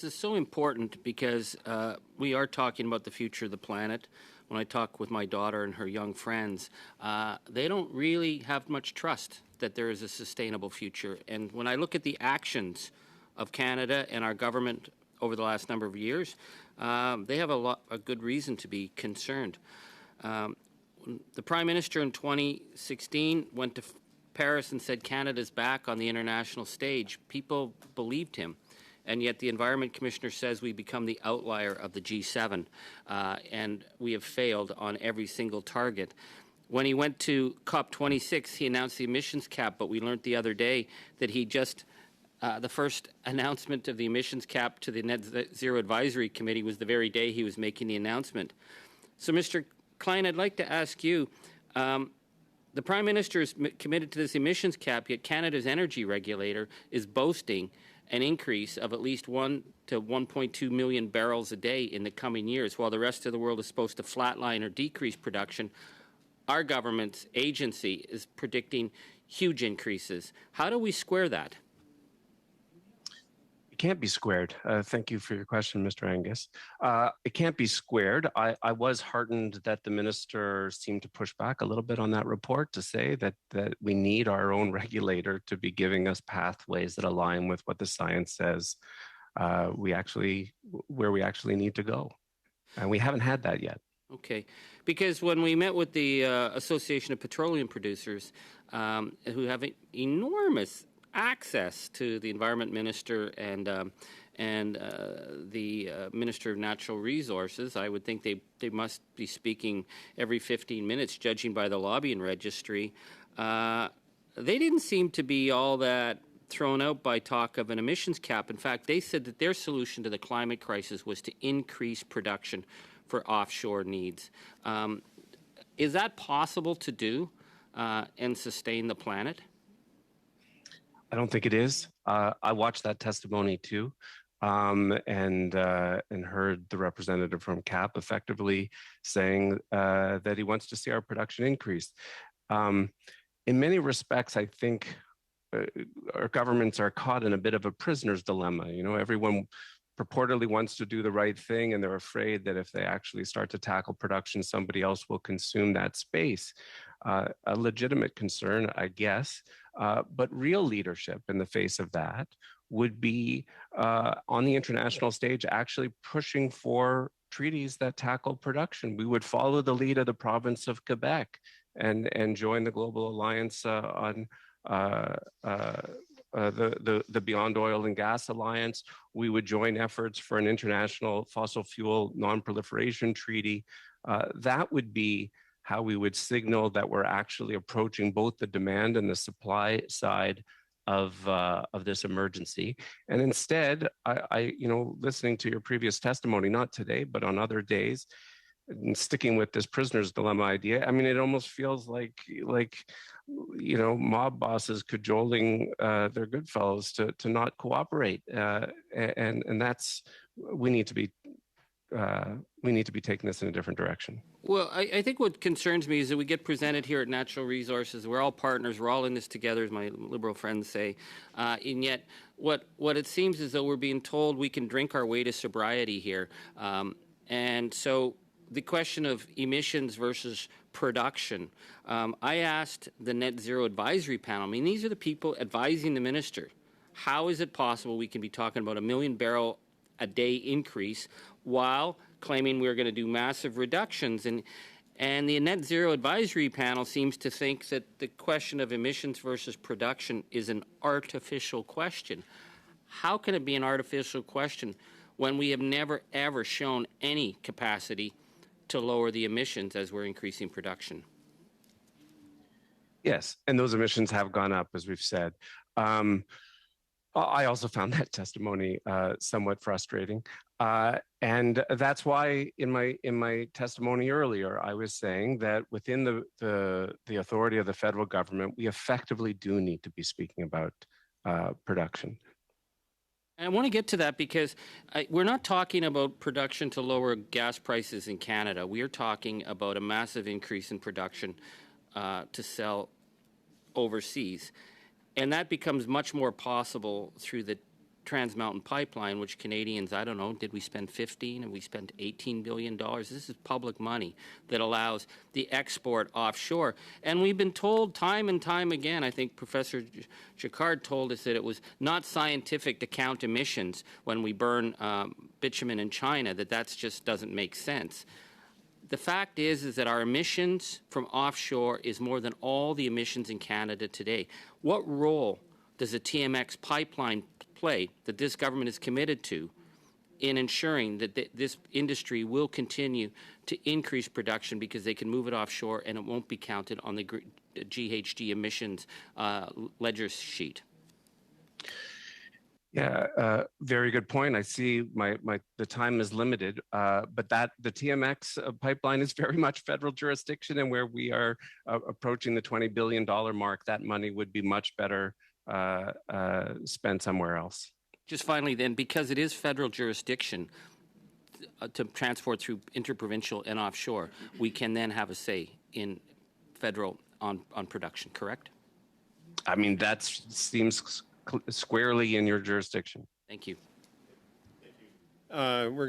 This is so important because we are talking about the future of the planet. When I talk with my daughter and her young friends, they don't really have much trust that there is a sustainable future. And when I look at the actions of Canada and our government over the last number of years, they have a good reason to be concerned. The Prime Minister in 2016 went to Paris and said Canada's back on the international stage. People believed him. And yet the Environment Commissioner says we become the outlier of the G7, and we have failed on every single target. When he went to COP26, he announced the emissions cap, but we learned the other day that he just, the first announcement of the emissions cap to the Net Zero Advisory Committee was the very day he was making the announcement. So, Mr. Klein, I'd like to ask you, the Prime Minister is committed to this emissions cap, yet Canada's energy regulator is boasting an increase of at least 1 to 1.2 million barrels a day in the coming years. While the rest of the world is supposed to flatline or decrease production, our government's agency is predicting huge increases. How do we square that? It can't be squared. Thank you for your question, Mr. Angus. It can't be squared. I was heartened that the minister seemed to push back a little bit on that report to say that we need our own regulator to be giving us pathways that align with what the science says where we actually need to go. And we haven't had that yet. Okay, because when we met with the Association of Petroleum Producers, who have enormous access to the Environment Minister and the Minister of Natural Resources, I would think they must be speaking every 15 minutes, judging by the lobbying registry. They didn't seem to be all that thrown out by talk of an emissions cap. In fact, they said that their solution to the climate crisis was to increase production for offshore needs. Is that possible to do and sustain the planet? I don't think it is. I watched that testimony too, and heard the representative from CAP effectively saying that he wants to see our production increase. In many respects, I think our governments are caught in a bit of a prisoner's dilemma. You know, everyone purportedly wants to do the right thing, and they're afraid that if they actually start to tackle production, somebody else will consume that space. A legitimate concern, I guess, but real leadership in the face of that would be on the international stage actually pushing for treaties that tackle production. We would follow the lead of the province of Quebec and join the Global Alliance on the Beyond Oil and Gas Alliance. We would join efforts for an international fossil fuel non-proliferation treaty. That would be how we would signal that we're actually approaching both the demand and the supply side of this emergency. And instead, I listening to your previous testimony, not today, but on other days, and sticking with this prisoner's dilemma idea, I mean, it almost feels like mob bosses cajoling their good fellows to not cooperate, and that's we need to be taking this in a different direction. Well, I think what concerns me is that we get presented here at Natural Resources. We're all partners. We're all in this together, as my liberal friends say. And yet, what it seems is that we're being told we can drink our way to sobriety here. And so the question of emissions versus production, I asked the Net Zero Advisory Panel, I mean, these are the people advising the minister. How is it possible we can be talking about a 1 million barrel a day increase while claiming we're going to do massive reductions? And the Net Zero Advisory Panel seems to think that the question of emissions versus production is an artificial question. How can it be an artificial question when we have never, ever shown any capacity to lower the emissions as we're increasing production? Yes, and those emissions have gone up, as we've said. I also found that testimony somewhat frustrating, and that's why in my testimony earlier I was saying that within the authority of the federal government, we effectively do need to be speaking about production. I want to get to that because we're not talking about production to lower gas prices in Canada. We are talking about a massive increase in production to sell overseas. And that becomes much more possible through the Trans Mountain Pipeline, which Canadians, I don't know, did we spend 15 and we spent $18 billion? This is public money that allows the export offshore. And we've been told time and time again, I think Professor Jacquard told us that it was not scientific to count emissions when we burn bitumen in China, that just doesn't make sense. The fact is that our emissions from offshore is more than all the emissions in Canada today. What role does the TMX pipeline play that this government is committed to in ensuring that this industry will continue to increase production because they can move it offshore and it won't be counted on the GHG emissions ledger sheet? Yeah, very good point. I see the time is limited, but the TMX pipeline is very much federal jurisdiction, and where we are approaching the $20 billion mark, that money would be much better spent somewhere else. Just finally then, because it is federal jurisdiction to transport through interprovincial and offshore, we can then have a say in federal on production, correct? I mean, that seems squarely in your jurisdiction. Thank you. We're going